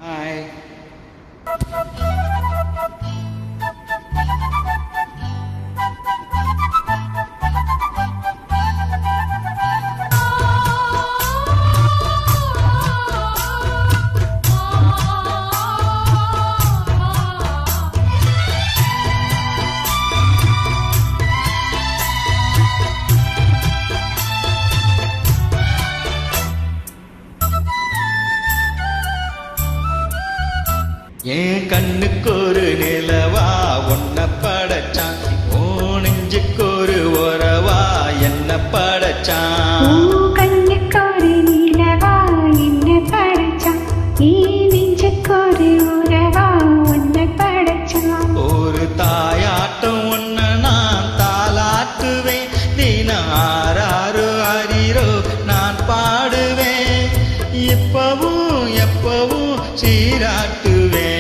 Hi. என் கண்ணுக்கு ஒரு நிலவா உன்னை படைச்சான், ஓ நெஞ்சுக்கு ஒரு உறவா என்ன படைச்சான். கண்ணுக்கொரு நிலவா என்ன படைச்சான், நீ நெஞ்சுக்கொரு உறவா உன்னை படைச்சான். ஒரு தாயாட்டம் உன்னை நான் தாலாட்டுவேன், தினம் ஆறாரோ அரிரோ நான் பாடுவேன், இப்பவும் எப்பவும் சீராட்டுவேன்.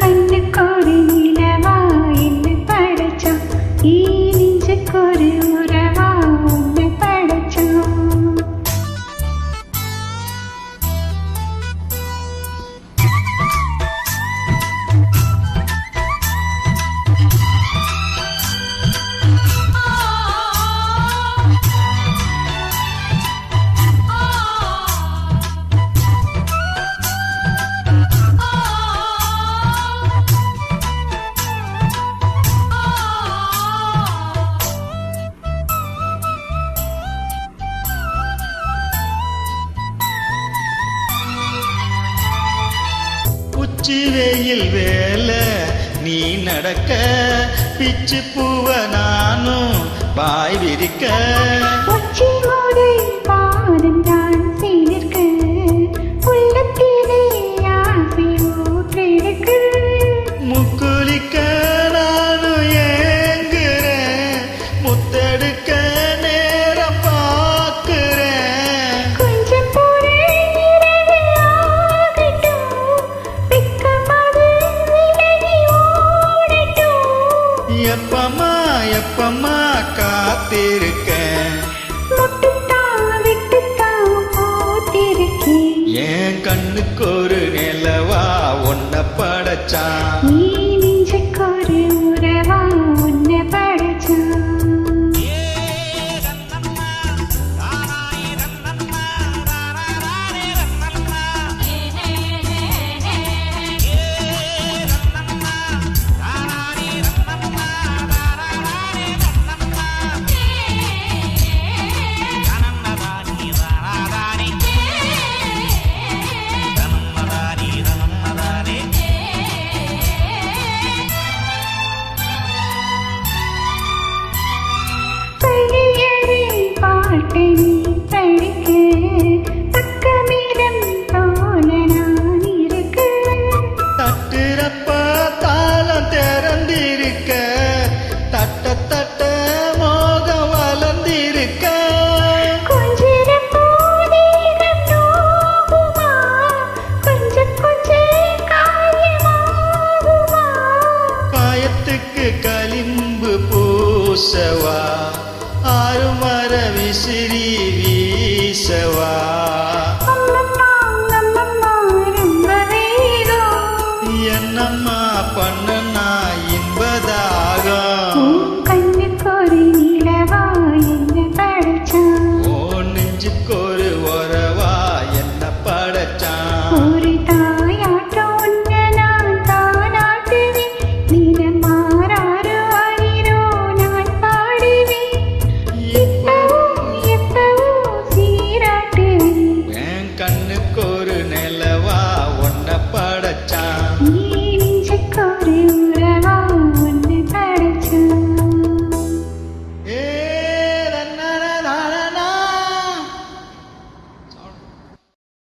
கண்ணுக்கொரு நிலவா என்ன படைச்சான், நீ நெஞ்சுக்கொரு உறவா உன்னை படைச்சான். உச்சி வெயில் வேலை நீ நடக்க, பிச்சு பூவ நானும் பாய் விரிக்க. உச்சி மூடு பாதம்தான் சேர்க்க, உள்ளத்திலே ஆசை ஊற்றெடுக்க. முக்குளிக்க நானும் ஏங்குறேன், முத்தெடுக்க நேரம் பார்க்கிறேன். கொஞ்சம் பொறு இரவு ஆகட்டும், வெட்கமது விலகி ஓடட்டும். எப்பமா எப்பமா காத்திருக்கேன், முட்டுத்தான் விட்டுத்தான் போத்திருக்கேன். என் கண்ணுக்கு ஒரு நிலவா உன்னை படைச்சான். நீ